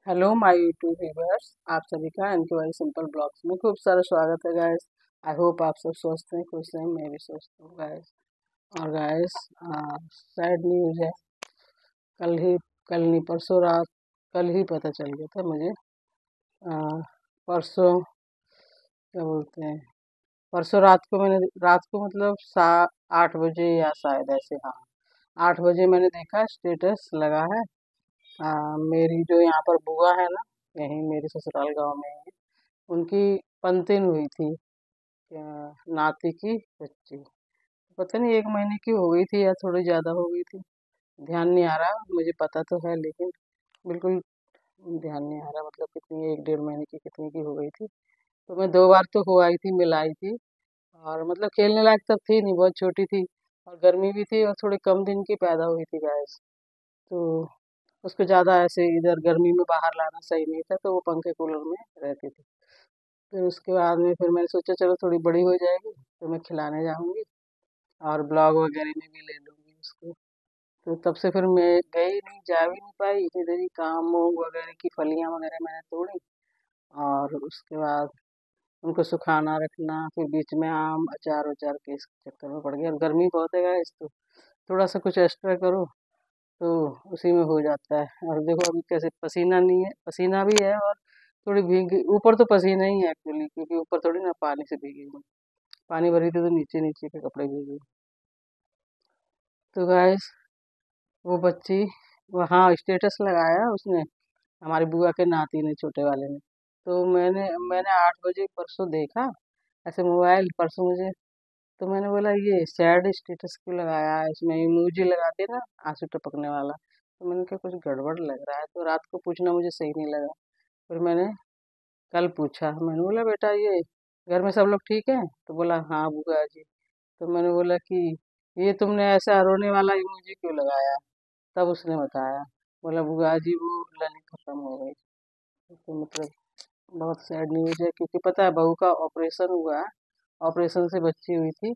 Hello my YouTube viewers, आप सभी का एनके वाई सिंपल ब्लॉग्स में खूब सारा स्वागत है गाइस। आई होप आप सब स्वस्थ हैं, खुश हैं। मैं भी स्वस्थ हूँ गाइस। और गाइस, सैड न्यूज़ है। कल ही कल नहीं, परसों रात, कल ही पता चल गया था मुझे। आ, परसों क्या बोलते हैं, परसों रात को मैंने, रात को मतलब 8 बजे या शायद ऐसे, हाँ, 8 बजे मैंने देखा स्टेटस लगा है। मेरी जो यहाँ पर बुआ है ना, यहीं मेरे ससुराल गांव में है, उनकी पंतिन हुई थी। क्या, नाती की बच्ची, पता नहीं 1 महीने की हो गई थी या थोड़ी ज़्यादा हो गई थी। ध्यान नहीं आ रहा, मुझे पता तो है लेकिन बिल्कुल ध्यान नहीं आ रहा, मतलब कितनी, 1 1.5 महीने की कितनी की हो गई थी। तो मैं 2 बार तो हो आई थी, मिलाई थी। और मतलब खेलने लायक तब थी नहीं, बहुत छोटी थी। और गर्मी भी थी और थोड़े कम दिन की पैदा हुई थी गैस। तो उसको ज़्यादा ऐसे इधर गर्मी में बाहर लाना सही नहीं था, तो वो पंखे कूलर में रहती थी। फिर उसके बाद में फिर मैंने सोचा चलो थोड़ी बड़ी हो जाएगी तो मैं खिलाने जाऊंगी और ब्लॉग वगैरह में भी ले लूंगी उसको। तो तब से फिर मैं गई नहीं, जा भी नहीं पाई, इधर ही काम, मूंग वगैरह की फलियां वगैरह मैंने तोड़ी। और उसके बाद उनको सुखाना रखना, फिर बीच में आम अचार उचार के इस चक्कर में पड़ गया। और गर्मी बहुत है इस, तो थोड़ा सा कुछ एक्स्ट्रा करो तो उसी में हो जाता है। और देखो अभी कैसे पसीना नहीं है, पसीना भी है और थोड़ी भीग, ऊपर तो पसीना ही है एक्चुअली, क्योंकि ऊपर थोड़ी ना पानी से भीगी हूँ। पानी भरी थी तो नीचे नीचे के कपड़े भीगे। तो गाइस, वो बच्ची वहाँ स्टेटस लगाया उसने, हमारी बुआ के नाती ने, छोटे वाले ने। तो मैंने मैंने 8 बजे परसों देखा ऐसे मोबाइल, परसों मुझे। तो मैंने बोला ये सैड स्टेटस क्यों लगाया है, इसमें इमोजी लगाते ना, आंसू टपकने वाला। तो मैंने कहा कुछ गड़बड़ लग रहा है, तो रात को पूछना मुझे सही नहीं लगा। फिर मैंने कल पूछा, मैंने बोला बेटा ये घर में सब लोग ठीक है? तो बोला हाँ बुआ जी। तो मैंने बोला कि ये तुमने ऐसा रोने वाला इमोजी क्यों लगाया? तब उसने बताया, बोला बुआ जी वो लली खत्म हो गई। तो मतलब बहुत सैड न्यूज है, क्योंकि पता है बहू का ऑपरेशन हुआ है, ऑपरेशन से बच्ची हुई थी।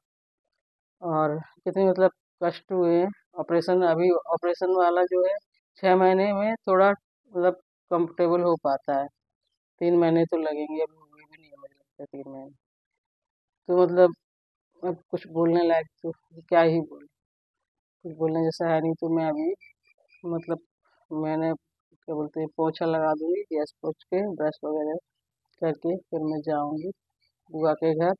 और कितने मतलब कष्ट हुए हैं। ऑपरेशन, अभी ऑपरेशन वाला जो है 6 महीने में थोड़ा मतलब कंफर्टेबल हो पाता है। 3 महीने तो लगेंगे, अभी हुए भी नहीं है मुझे लगता है 3 महीने। तो मतलब अब कुछ बोलने लायक तो क्या ही बोल, कुछ बोलने जैसा है नहीं। तो मैं अभी मतलब मैंने क्या बोलते हैं, पोछा लगा दूंगी, गैस पोछ के ब्रश वगैरह करके फिर मैं जाऊंगी बुआ के घर।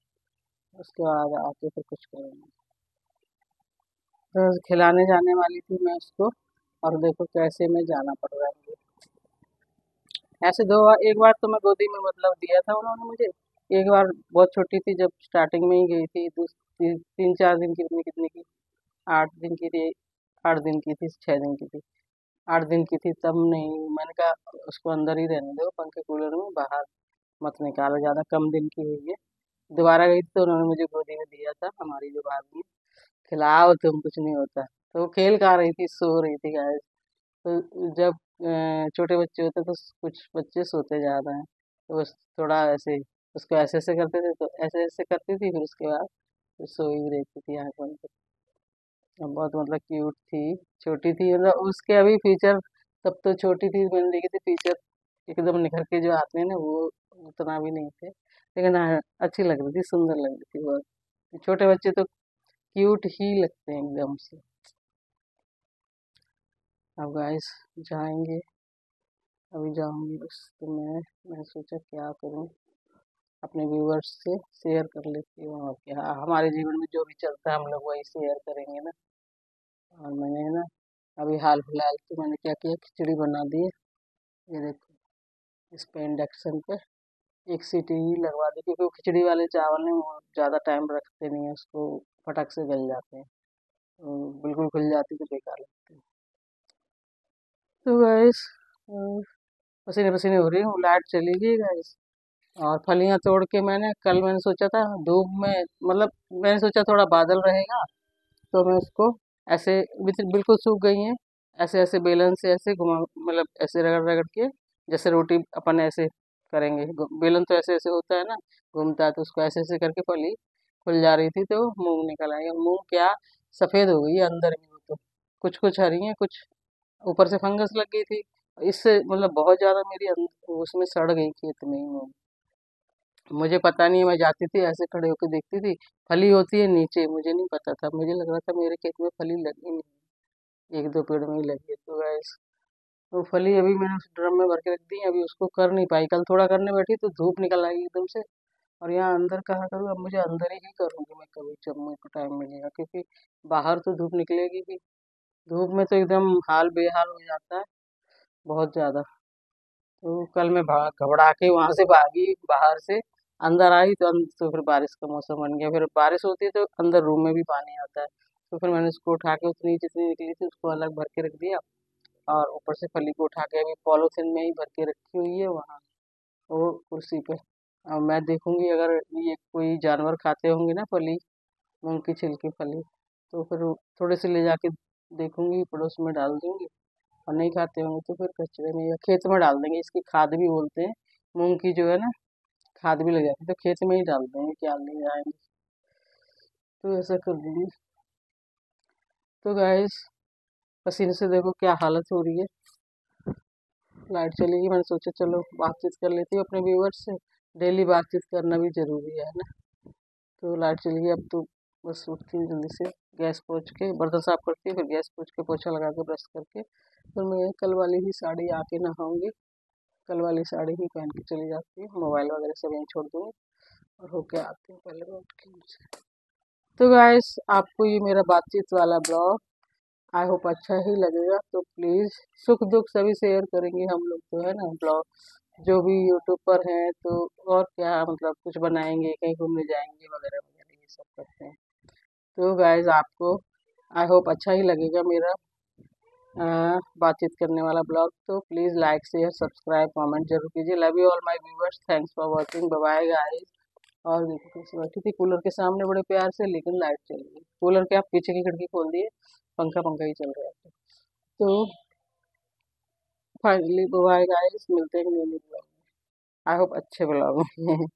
उसके बाद आके फिर कुछ करूँगी। तो खिलाने जाने वाली थी मैं उसको, और देखो कैसे मैं जाना पड़ रहा है मुझे। ऐसे 2 बार, एक बार तो मैं गोदी में मतलब दिया था उन्होंने मुझे। एक बार बहुत छोटी थी, जब स्टार्टिंग में ही गई थी, 3 4 दिन की, कितनी की, 8 दिन की थी, 8 दिन की थी, 6 दिन की थी, 8 दिन की थी तब। नहीं, मैंने कहा उसको अंदर ही रहने दो पंखे कूलर में, बाहर मत निकालो, ज़्यादा कम दिन की हुई है। दोबारा गई थी तो उन्होंने मुझे गोदी में दिया था, हमारी जो भाभी है, खिलाओ तुम, कुछ नहीं होता। तो वो खेल खा रही थी, सो रही थी गाय। तो जब छोटे बच्चे होते हैं तो कुछ बच्चे सोते ज़्यादा हैं, तो बस थोड़ा ऐसे उसको ऐसे ऐसे करते थे, तो ऐसे ऐसे करती थी, फिर उसके बाद फिर सोई भी रहती थी आँख बंद करके। अब बहुत मतलब क्यूट थी, छोटी थी, मतलब उसके अभी फीचर, तब तो छोटी थी मैंने देखी थी, फीचर एकदम निखर के जो आते हैं ना, वो उतना भी नहीं थे। लेकिन हाँ, अच्छी लग रही थी, सुंदर लग रही थी बहुत। छोटे बच्चे तो क्यूट ही लगते हैं एकदम से। अब गाइस जाएंगे, अभी जाऊंगी बस। तो मैं सोचा क्या करूं, अपने व्यूवर्स से शेयर कर लेती हूँ, और क्या, हमारे जीवन में जो भी चलता है हम लोग वही शेयर करेंगे ना। और मैंने ना अभी हाल फिलहाल तो मैंने क्या किया, खिचड़ी बना दी है। ये देखो, इस पे इंडक्शन पे एक सीटी ही लगवा दी, क्योंकि वो खिचड़ी वाले चावल ने वो ज़्यादा टाइम रखते नहीं है उसको, फटक से गल जाते हैं। बिल्कुल खुल जाती तो बेकार लगती है। तो गाइस, पसीने पसीने हो रही हूँ, लाइट चली गई गाइस। और फलियां तोड़ के कल मैंने सोचा था धूप में, मतलब मैंने सोचा थोड़ा बादल रहेगा तो मैं उसको ऐसे, बिल्कुल सूख गई हैं, ऐसे ऐसे बेलन से ऐसे घुमा, मतलब ऐसे रगड़ रगड़ के, जैसे रोटी अपन ऐसे करेंगे, बेलन तो ऐसे ऐसे होता है ना, घूमता है, तो उसको ऐसे ऐसे करके फली खुल जा रही थी, तो मूंग निकल आई। और मूंग क्या, सफेद हो गई है अंदर में, वो तो कुछ कुछ हरी है, कुछ ऊपर से फंगस लग गई थी, इससे मतलब बहुत ज़्यादा मेरी उसमें सड़ गई खेत में ही मूंग। मुझे पता नहीं है, मैं जाती थी ऐसे खड़े होकर देखती थी, फली होती है नीचे, मुझे नहीं पता था, मुझे लग रहा था मेरे खेत में फली लगी नहीं, एक दो पेड़ में ही लगी है। तो गैस वो फली अभी मैंने उस ड्रम में भर के रख दी है, अभी उसको कर नहीं पाई, कल थोड़ा करने बैठी तो धूप निकल आई एकदम से। और यहाँ अंदर कहाँ करूँ, अब मुझे अंदर ही करूँगी मैं कभी जब मेरे को टाइम मिलेगा, क्योंकि बाहर तो धूप निकलेगी भी, धूप में तो एकदम हाल बेहाल हो जाता है बहुत ज़्यादा। तो कल मैं घबरा के वहां से भागी बाहर से, अंदर आई तो तो फिर बारिश का मौसम बन गया, फिर बारिश होती है तो अंदर रूम में भी पानी आता है। तो फिर मैंने उसको उठा के उतनी जितनी निकली थी उसको अलग भर के रख दिया, और ऊपर से फली को उठा के अभी पॉलीथिन में ही भर के रखी हुई है वहाँ, वो कुर्सी पे। अब मैं देखूंगी अगर ये कोई जानवर खाते होंगे ना फली, मूंग की छिलकी फली, तो फिर थोड़े से ले जाके देखूंगी, पड़ोस में डाल दूंगी। और नहीं खाते होंगे तो फिर कचरे में या खेत में डाल देंगे, इसकी खाद भी बोलते हैं, मूंग की जो है ना, खाद भी लग जाती है, तो खेत में ही डाल देंगे, क्या ले जाएंगे। तो ऐसा कर देंगे। तो गाइस पसीने से देखो क्या हालत हो रही है। लाइट चलेगी, मैंने सोचा चलो बातचीत कर लेती हूँ अपने व्यूवर्स से, डेली बातचीत करना भी जरूरी है ना। तो लाइट चली गई, अब तो बस उठती हूँ जल्दी से, गैस पोंछ के बर्तन साफ करती हूँ, फिर गैस पोंछ के पोछा लगा के ब्रश करके फिर मैं कल वाली ही साड़ी आके नहाऊंगी, कल वाली साड़ी ही पहन के चली जाती हूँ, मोबाइल वगैरह सब यहीं छोड़ दूँगी और होके आती हूँ पहले मैं उठ के नीचे। तो गाइस आपको ये मेरा बातचीत वाला ब्लॉग आई होप अच्छा ही लगेगा, तो प्लीज़ सुख दुख सभी शेयर करेंगे हम लोग तो है ना ब्लॉग, जो भी यूट्यूब पर हैं तो, और क्या मतलब कुछ बनाएंगे, कहीं घूमने जाएंगे वगैरह वगैरह ये सब करते हैं। तो गाइस आपको आई होप अच्छा ही लगेगा मेरा बातचीत करने वाला ब्लॉग, तो please like share subscribe comment जरूर कीजिए। Love you all my viewers, thanks for watching, bye bye guys. और देखो कैसे बैठी थी कूलर के सामने बड़े प्यार से, लेकिन लाइट चली गई, कूलर के आप पीछे की खिड़की खोल दिए, पंखा पंखा ही चल रहा है। तो फाइनली बाय गाइस, मिलते हैं न्यू ब्लॉग, आई होप अच्छे ब्लॉग में